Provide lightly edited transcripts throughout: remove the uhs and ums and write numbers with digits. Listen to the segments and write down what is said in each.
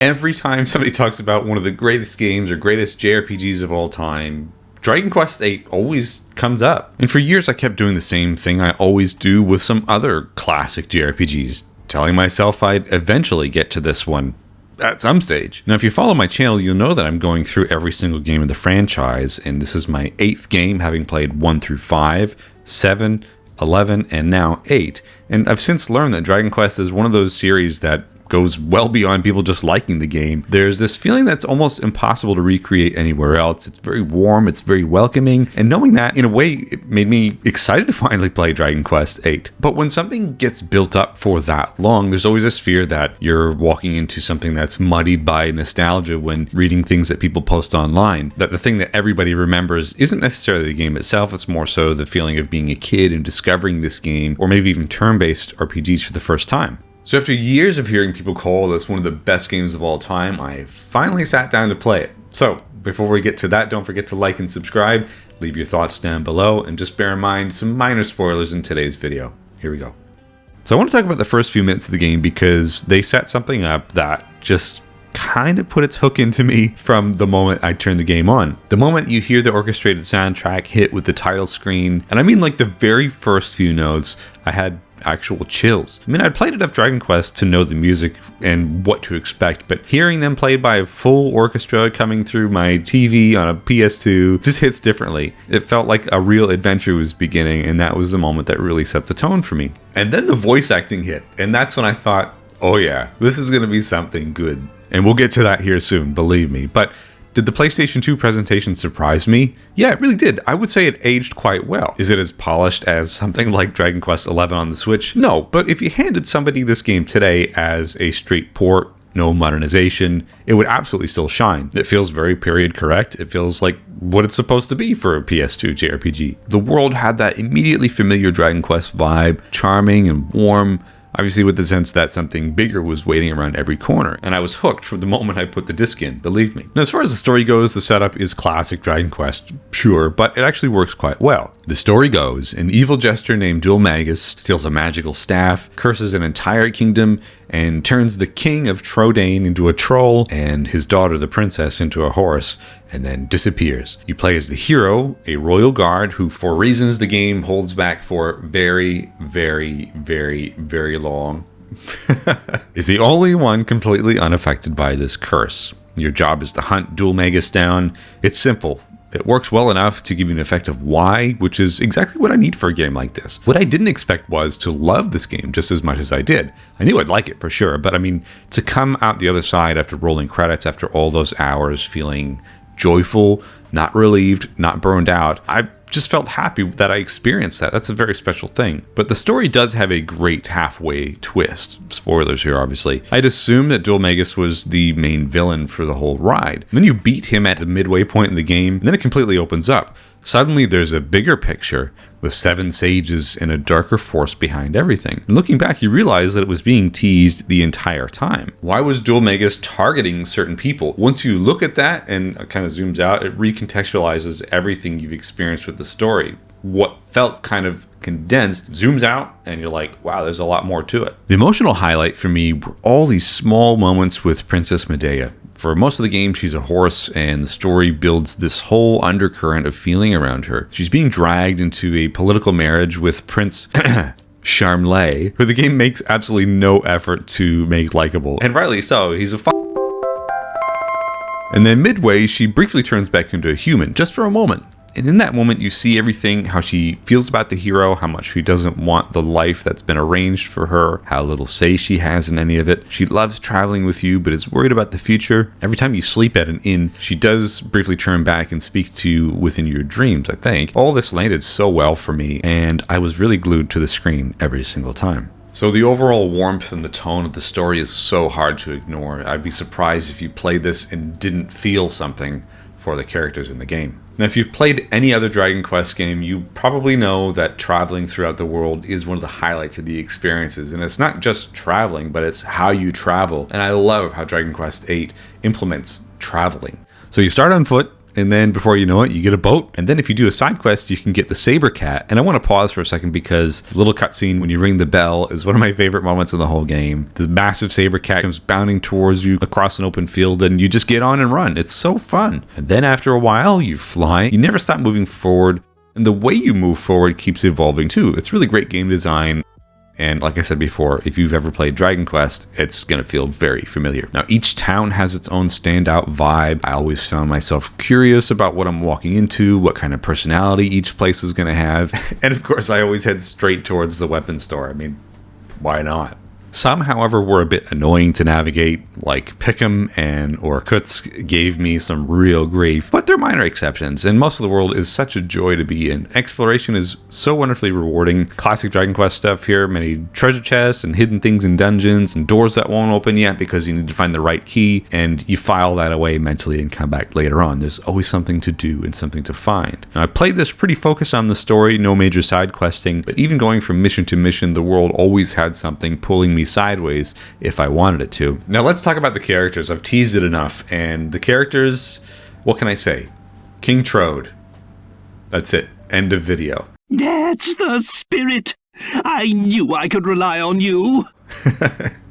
Every time somebody talks about one of the greatest games or greatest JRPGs of all time, Dragon Quest VIII always comes up. And for years I kept doing the same thing I always do with some other classic JRPGs, telling myself I'd eventually get to this one at some stage. Now, if you follow my channel, you'll know that I'm going through every single game in the franchise, and this is my 8th game, having played 1 through 5, 7, 11, and now 8. And I've since learned that Dragon Quest is one of those series that goes well beyond people just liking the game. There's this feeling that's almost impossible to recreate anywhere else. It's very warm, it's very welcoming, and knowing that, in a way, it made me excited to finally play Dragon Quest VIII. But when something gets built up for that long, there's always this fear that you're walking into something that's muddied by nostalgia when reading things that people post online, that the thing that everybody remembers isn't necessarily the game itself, it's more so the feeling of being a kid and discovering this game, or maybe even turn-based RPGs for the first time. So after years of hearing people call this one of the best games of all time, I finally sat down to play it. So before we get to that, don't forget to like and subscribe, leave your thoughts down below, and just bear in mind some minor spoilers in today's video. Here we go. So I want to talk about the first few minutes of the game because they set something up that just kind of put its hook into me from the moment I turned the game on. The moment you hear the orchestrated soundtrack hit with the title screen, and I mean like the very first few notes, I had actual chills. I mean, I'd played enough Dragon Quest to know the music and what to expect, but hearing them played by a full orchestra coming through my TV on a PS2 just hits differently. It felt like a real adventure was beginning, and that was the moment that really set the tone for me. And then the voice acting hit, and that's when I thought, oh yeah, this is going to be something good. And we'll get to that here soon, believe me. But did the PlayStation 2 presentation surprise me? Yeah, it really did. I would say it aged quite well. Is it as polished as something like Dragon Quest XI on the Switch? No, but if you handed somebody this game today as a straight port, no modernization, it would absolutely still shine. It feels very period correct. It feels like what it's supposed to be for a PS2 JRPG. The world had that immediately familiar Dragon Quest vibe, charming and warm, obviously with the sense that something bigger was waiting around every corner, and I was hooked from the moment I put the disc in, believe me. Now, as far as the story goes, the setup is classic Dragon Quest, sure, but it actually works quite well. The story goes, an evil jester named Dual Magus steals a magical staff, curses an entire kingdom, and turns the king of Trodain into a troll, and his daughter, the princess, into a horse, and then disappears. You play as the hero, a royal guard who, for reasons the game holds back for very, very, very, very long, is the only one completely unaffected by this curse. Your job is to hunt Dual Magus down. It's simple. It works well enough to give you an effective why, which is exactly what I need for a game like this. What I didn't expect was to love this game just as much as I did. I knew I'd like it for sure, but I mean, to come out the other side after rolling credits, after all those hours feeling joyful, not relieved, not burned out, I just felt happy that I experienced that. That's a very special thing. But the story does have a great halfway twist. Spoilers here, obviously. I'd assumed that Dual Magus was the main villain for the whole ride. And then you beat him at the midway point in the game, and then it completely opens up. Suddenly there's a bigger picture, with 7 sages and a darker force behind everything. And looking back, you realize that it was being teased the entire time. Why was Dual Magus targeting certain people? Once you look at that and it kind of zooms out, it recontextualizes everything you've experienced with the story. What felt kind of condensed zooms out and you're like, wow, there's a lot more to it. The emotional highlight for me were all these small moments with Princess Medea. For most of the game, she's a horse, and the story builds this whole undercurrent of feeling around her. She's being dragged into a political marriage with Prince Charmley, who the game makes absolutely no effort to make likable. And rightly so, he's a And then midway, she briefly turns back into a human, just for a moment. And in that moment, you see everything, how she feels about the hero, how much she doesn't want the life that's been arranged for her, how little say she has in any of it. She loves traveling with you, but is worried about the future. Every time you sleep at an inn, she does briefly turn back and speak to you within your dreams, I think. All this landed so well for me, and I was really glued to the screen every single time. So the overall warmth and the tone of the story is so hard to ignore. I'd be surprised if you played this and didn't feel something for the characters in the game. Now, if you've played any other Dragon Quest game, you probably know that traveling throughout the world is one of the highlights of the experiences. And it's not just traveling, but it's how you travel. And I love how Dragon Quest VIII implements traveling. So you start on foot, and then before you know it, you get a boat. And then if you do a side quest, you can get the saber cat. And I want to pause for a second because the little cutscene when you ring the bell is one of my favorite moments in the whole game. The massive saber cat comes bounding towards you across an open field, and you just get on and run. It's so fun. And then after a while, you fly. You never stop moving forward, and the way you move forward keeps evolving too. It's really great game design. And like I said before, if you've ever played Dragon Quest, it's going to feel very familiar. Now, each town has its own standout vibe. I always found myself curious about what I'm walking into, what kind of personality each place is going to have. And of course, I always head straight towards the weapons store. I mean, why not? Some, however, were a bit annoying to navigate, like Pick'em and Irkutsk gave me some real grief, but they're minor exceptions, and most of the world is such a joy to be in. Exploration is so wonderfully rewarding. Classic Dragon Quest stuff here, many treasure chests and hidden things in dungeons and doors that won't open yet because you need to find the right key, and you file that away mentally and come back later on. There's always something to do and something to find. Now, I played this pretty focused on the story, no major side questing, but even going from mission to mission, the world always had something pulling me sideways if I wanted it to. Now let's talk about the characters. I've teased it enough, and the characters, what can I say? King Trode. That's it. End of video. That's the spirit. I knew I could rely on you.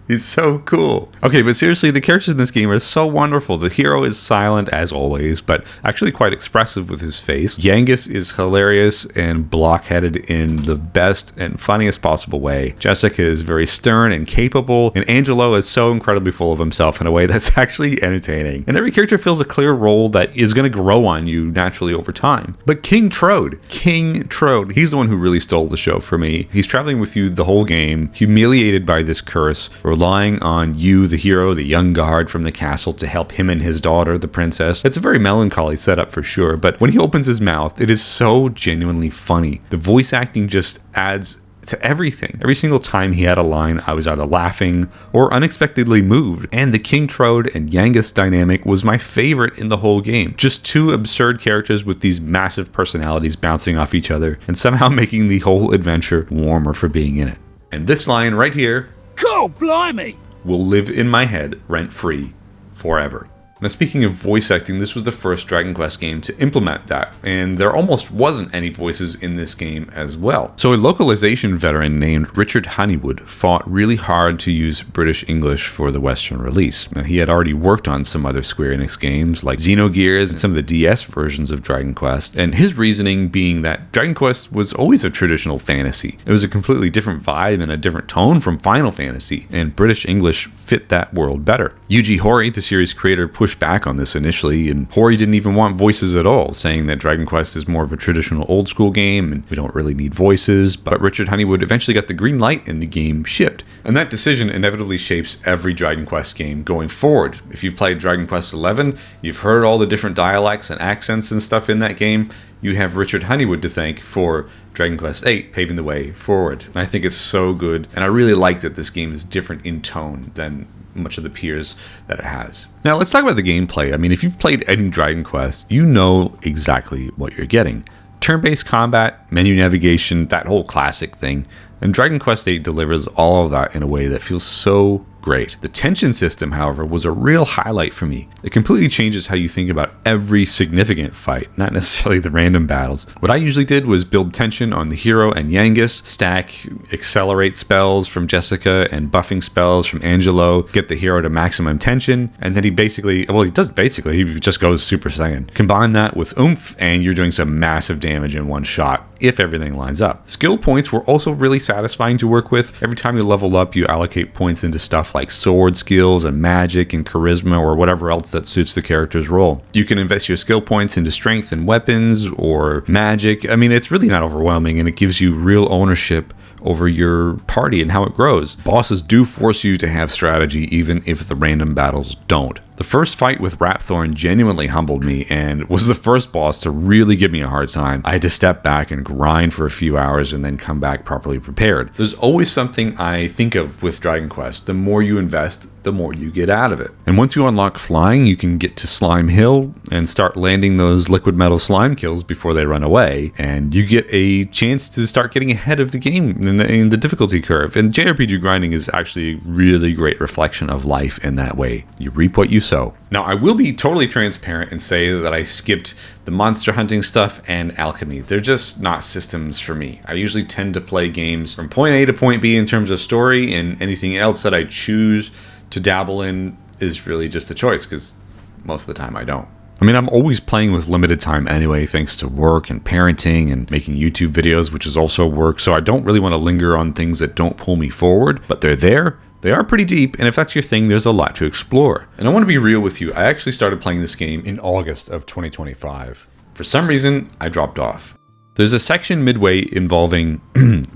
He's so cool. Okay, but seriously, the characters in this game are so wonderful. The hero is silent as always, but actually quite expressive with his face. Yangus is hilarious and blockheaded in the best and funniest possible way. Jessica is very stern and capable, and Angelo is so incredibly full of himself in a way that's actually entertaining. And every character fills a clear role that is going to grow on you naturally over time. But King Trode, he's the one who really stole the show for me. He's traveling with you the whole game, humiliated by this curse, relying on you, the hero, the young guard from the castle, to help him and his daughter, the princess. It's a very melancholy setup for sure, but when he opens his mouth, it is so genuinely funny. The voice acting just adds to everything. Every single time he had a line, I was either laughing or unexpectedly moved. And the King Trode and Yangus dynamic was my favorite in the whole game. Just two absurd characters with these massive personalities bouncing off each other and somehow making the whole adventure warmer for being in it. And this line right here, "Go, blimey!" will live in my head rent-free forever. Now, speaking of voice acting, this was the first Dragon Quest game to implement that, and there almost wasn't any voices in this game as well. So a localization veteran named Richard Honeywood fought really hard to use British English for the Western release. Now, he had already worked on some other Square Enix games like Xenogears and some of the DS versions of Dragon Quest, and his reasoning being that Dragon Quest was always a traditional fantasy. It was a completely different vibe and a different tone from Final Fantasy, and British English fit that world better. Yuji Horii, the series creator, pushed back on this initially, and Horii didn't even want voices at all, saying that Dragon Quest is more of a traditional old school game and we don't really need voices. But Richard Honeywood eventually got the green light and the game shipped. And that decision inevitably shapes every Dragon Quest game going forward. If you've played Dragon Quest XI, you've heard all the different dialects and accents and stuff in that game. You have Richard Honeywood to thank for Dragon Quest VIII paving the way forward. And I think it's so good, and I really like that this game is different in tone than much of the peers that it has. Now let's talk about the gameplay. I mean, if you've played any Dragon Quest, you know exactly what you're getting. Turn-based combat, menu navigation, that whole classic thing. And Dragon Quest VIII delivers all of that in a way that feels so great. The tension system, however, was a real highlight for me. It completely changes how you think about every significant fight, not necessarily the random battles. What I usually did was build tension on the hero and Yangus, stack accelerate spells from Jessica and buffing spells from Angelo, get the hero to maximum tension, and then he just goes Super Saiyan. Combine that with oomph, and you're doing some massive damage in one shot, if everything lines up. Skill points were also really satisfying to work with. Every time you level up, you allocate points into stuff like sword skills and magic and charisma or whatever else that suits the character's role. You can invest your skill points into strength and weapons or magic. I mean, it's really not overwhelming, and it gives you real ownership over your party and how it grows. Bosses do force you to have strategy even if the random battles don't. The first fight with Rapthorn genuinely humbled me and was the first boss to really give me a hard time. I had to step back and grind for a few hours and then come back properly prepared. There's always something I think of with Dragon Quest. The more you invest, the more you get out of it. And once you unlock flying, you can get to Slime Hill and start landing those liquid metal slime kills before they run away. And you get a chance to start getting ahead of the game in the difficulty curve. And JRPG grinding is actually a really great reflection of life in that way. You reap what you so. Now, I will be totally transparent and say that I skipped the monster hunting stuff and alchemy. They're just not systems for me. I usually tend to play games from point A to point B in terms of story, and anything else that I choose to dabble in is really just a choice, because most of the time I don't. I mean, I'm always playing with limited time anyway, thanks to work and parenting and making YouTube videos, which is also work, so I don't really want to linger on things that don't pull me forward, but they're there. They are pretty deep, and if that's your thing, there's a lot to explore. And I want to be real with you, I actually started playing this game in August of 2025. For some reason, I dropped off. There's a section midway involving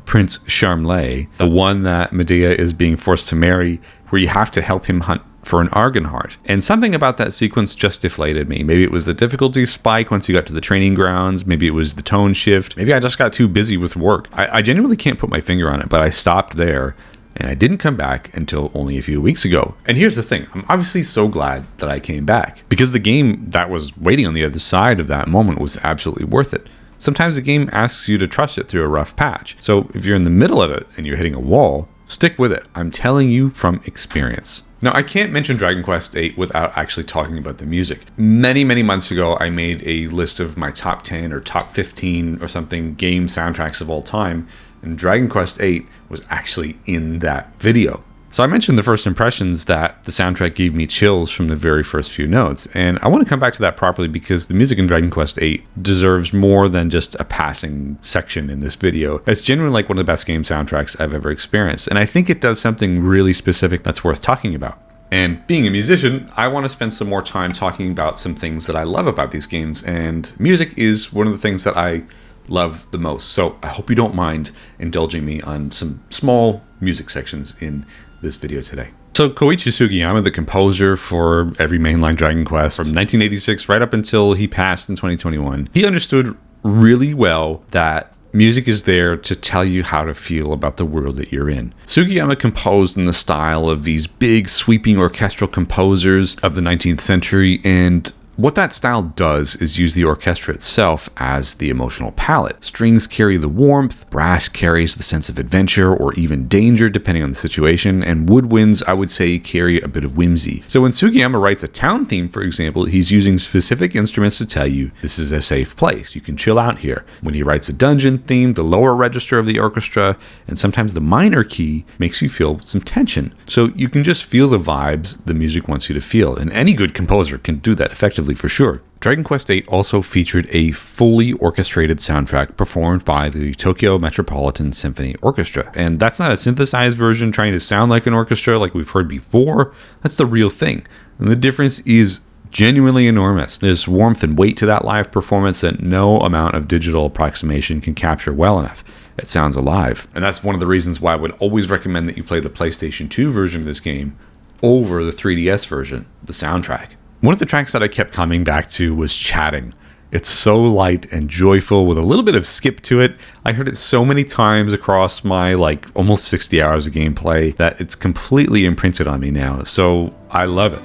Prince Charmley, the one that Medea is being forced to marry, where you have to help him hunt for an Argon heart. And something about that sequence just deflated me. Maybe it was the difficulty spike once you got to the training grounds. Maybe it was the tone shift. Maybe I just got too busy with work. I genuinely can't put my finger on it, but I stopped there. And I didn't come back until only a few weeks ago. And here's the thing, I'm obviously so glad that I came back, because the game that was waiting on the other side of that moment was absolutely worth it. Sometimes the game asks you to trust it through a rough patch. So if you're in the middle of it and you're hitting a wall, stick with it. I'm telling you from experience. Now, I can't mention Dragon Quest VIII without actually talking about the music. Many, many months ago, I made a list of my top 10 or top 15 or something game soundtracks of all time, and Dragon Quest VIII was actually in that video. So I mentioned the first impressions that the soundtrack gave me chills from the very first few notes, and I want to come back to that properly because the music in Dragon Quest VIII deserves more than just a passing section in this video. It's genuinely like one of the best game soundtracks I've ever experienced, and I think it does something really specific that's worth talking about. And being a musician, I want to spend some more time talking about some things that I love about these games, and music is one of the things that I love the most. So I hope you don't mind indulging me on some small music sections in this video today. So Koichi Sugiyama, the composer for every mainline Dragon Quest from 1986 right up until he passed in 2021, he understood really well that music is there to tell you how to feel about the world that you're in. Sugiyama composed in the style of these big sweeping orchestral composers of the 19th century, and what that style does is use the orchestra itself as the emotional palette. Strings carry the warmth, brass carries the sense of adventure or even danger depending on the situation, and woodwinds, I would say, carry a bit of whimsy. So when Sugiyama writes a town theme, for example, he's using specific instruments to tell you this is a safe place, you can chill out here. When he writes a dungeon theme, the lower register of the orchestra and sometimes the minor key makes you feel some tension. So you can just feel the vibes the music wants you to feel, and any good composer can do that effectively for sure. Dragon Quest VIII also featured a fully orchestrated soundtrack performed by the Tokyo Metropolitan Symphony Orchestra. And that's not a synthesized version trying to sound like an orchestra like we've heard before. That's the real thing. And the difference is genuinely enormous. There's warmth and weight to that live performance that no amount of digital approximation can capture well enough. It sounds alive. And that's one of the reasons why I would always recommend that you play the PlayStation 2 version of this game over the 3DS version, the soundtrack. One of the tracks that I kept coming back to was Chatting. It's so light and joyful with a little bit of skip to it. I heard it so many times across my almost 60 hours of gameplay that it's completely imprinted on me now. So I love it.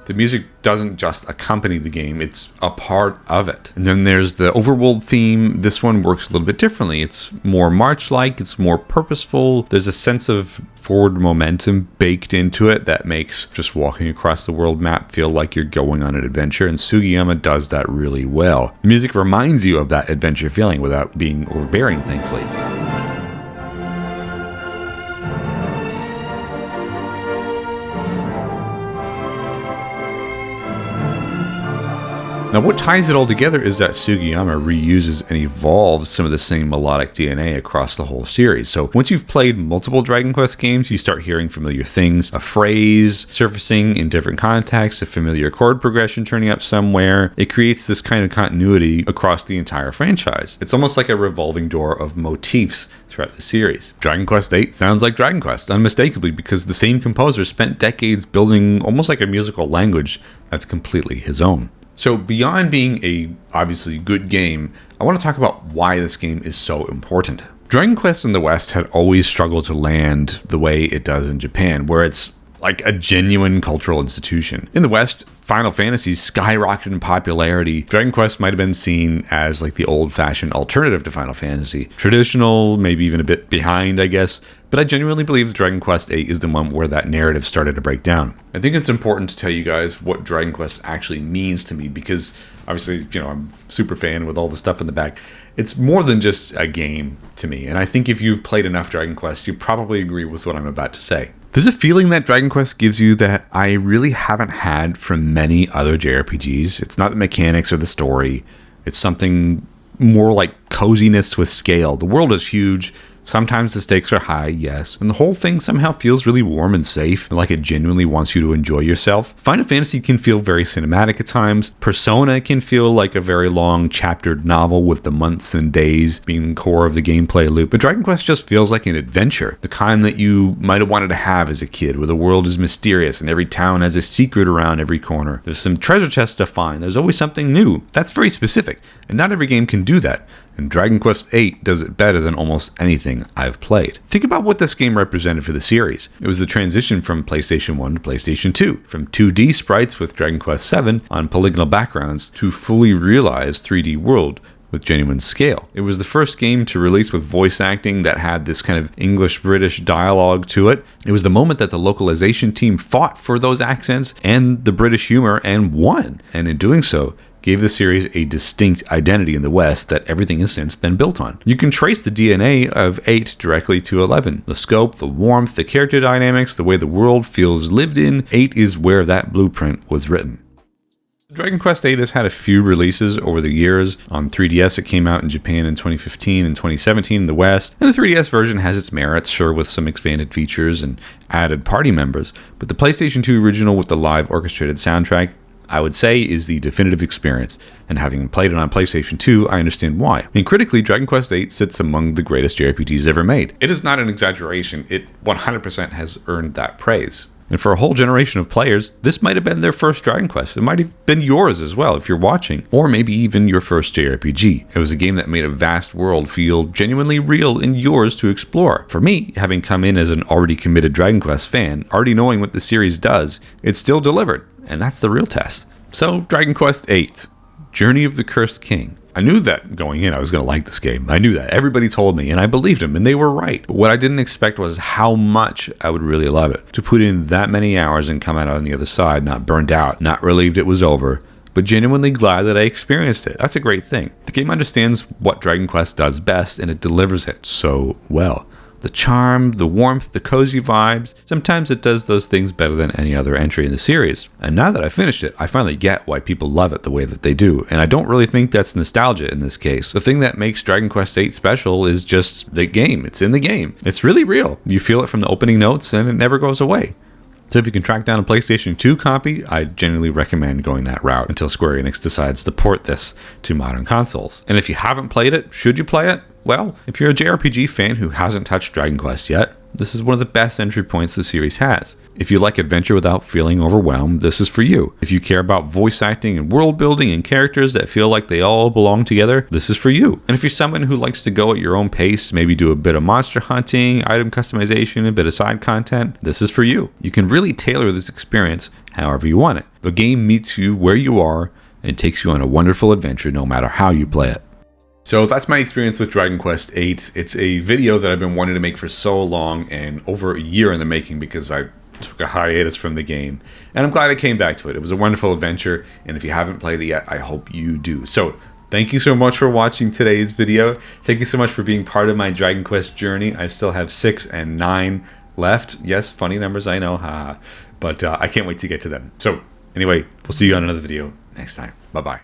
The music doesn't just accompany the game, it's a part of it. And then there's the overworld theme. This one works a little bit differently. It's more march-like, it's more purposeful. There's a sense of forward momentum baked into it that makes just walking across the world map feel like you're going on an adventure, and Sugiyama does that really well. The music reminds you of that adventure feeling without being overbearing, thankfully. Now, what ties it all together is that Sugiyama reuses and evolves some of the same melodic DNA across the whole series. So once you've played multiple Dragon Quest games, you start hearing familiar things, a phrase surfacing in different contexts, a familiar chord progression turning up somewhere. It creates this kind of continuity across the entire franchise. It's almost like a revolving door of motifs throughout the series. Dragon Quest VIII sounds like Dragon Quest, unmistakably, because the same composer spent decades building almost like a musical language that's completely his own. So beyond being a obviously good game, I want to talk about why this game is so important. Dragon Quest in the West had always struggled to land the way it does in Japan, where it's like a genuine cultural institution. In the West, Final Fantasy skyrocketed in popularity. Dragon Quest might have been seen as like the old-fashioned alternative to Final Fantasy. Traditional, maybe even a bit behind, I guess, but I genuinely believe Dragon Quest VIII is the one where that narrative started to break down. I think it's important to tell you guys what Dragon Quest actually means to me, because obviously, I'm a super fan with all the stuff in the back. It's more than just a game to me, and I think if you've played enough Dragon Quest, you probably agree with what I'm about to say. There's a feeling that Dragon Quest gives you that I really haven't had from many other JRPGs. It's not the mechanics or the story. It's something more like coziness with scale. The world is huge. Sometimes the stakes are high, yes, and the whole thing somehow feels really warm and safe, like it genuinely wants you to enjoy yourself. Final Fantasy can feel very cinematic at times. Persona can feel like a very long chaptered novel with the months and days being the core of the gameplay loop. But Dragon Quest just feels like an adventure, the kind that you might have wanted to have as a kid, where the world is mysterious and every town has a secret around every corner. There's some treasure chests to find. There's always something new. That's very specific, and not every game can do that. And Dragon Quest VIII does it better than almost anything I've played. Think about what this game represented for the series. It was the transition from PlayStation 1 to PlayStation 2, from 2D sprites with Dragon Quest VII on polygonal backgrounds to fully realized 3D world with genuine scale. It was the first game to release with voice acting that had this kind of English-British dialogue to it. It was the moment that the localization team fought for those accents and the British humor and won. And in doing so, gave the series a distinct identity in the West that everything has since been built on. You can trace the DNA of 8 directly to 11. The scope, the warmth, the character dynamics, the way the world feels lived in, 8 is where that blueprint was written. Dragon Quest VIII has had a few releases over the years. On 3DS, it came out in Japan in 2015 and 2017 in the West. And the 3DS version has its merits, sure, with some expanded features and added party members. But the PlayStation 2 original with the live orchestrated soundtrack, I would say, is the definitive experience, and having played it on PlayStation 2, I understand why. And critically, Dragon Quest VIII sits among the greatest JRPGs ever made. It is not an exaggeration, it 100% has earned that praise. And for a whole generation of players, this might have been their first Dragon Quest. It might have been yours as well if you're watching, or maybe even your first JRPG. It was a game that made a vast world feel genuinely real and yours to explore. For me, having come in as an already committed Dragon Quest fan, already knowing what the series does, it still delivered. And that's the real test. So, Dragon Quest VIII, Journey of the Cursed King. I knew that going in I was going to like this game. I knew that. Everybody told me, and I believed them, and they were right. But what I didn't expect was how much I would really love it. To put in that many hours and come out on the other side, not burned out, not relieved it was over, but genuinely glad that I experienced it. That's a great thing. The game understands what Dragon Quest does best, and it delivers it so well. The charm, the warmth, the cozy vibes. Sometimes it does those things better than any other entry in the series. And now that I finished it, I finally get why people love it the way that they do. And I don't really think that's nostalgia in this case. The thing that makes Dragon Quest VIII special is just the game. It's in the game. It's really real. You feel it from the opening notes and it never goes away. So if you can track down a PlayStation 2 copy, I genuinely recommend going that route until Square Enix decides to port this to modern consoles. And if you haven't played it, should you play it? Well, if you're a JRPG fan who hasn't touched Dragon Quest yet, this is one of the best entry points the series has. If you like adventure without feeling overwhelmed, this is for you. If you care about voice acting and world building and characters that feel like they all belong together, this is for you. And if you're someone who likes to go at your own pace, maybe do a bit of monster hunting, item customization, a bit of side content, this is for you. You can really tailor this experience however you want it. The game meets you where you are and takes you on a wonderful adventure no matter how you play it. So that's my experience with Dragon Quest VIII. It's a video that I've been wanting to make for so long and over a year in the making because I took a hiatus from the game. And I'm glad I came back to it. It was a wonderful adventure. And if you haven't played it yet, I hope you do. So thank you so much for watching today's video. Thank you so much for being part of my Dragon Quest journey. I still have 6 and 9 left. Yes, funny numbers, I know. But I can't wait to get to them. So anyway, we'll see you on another video next time. Bye-bye.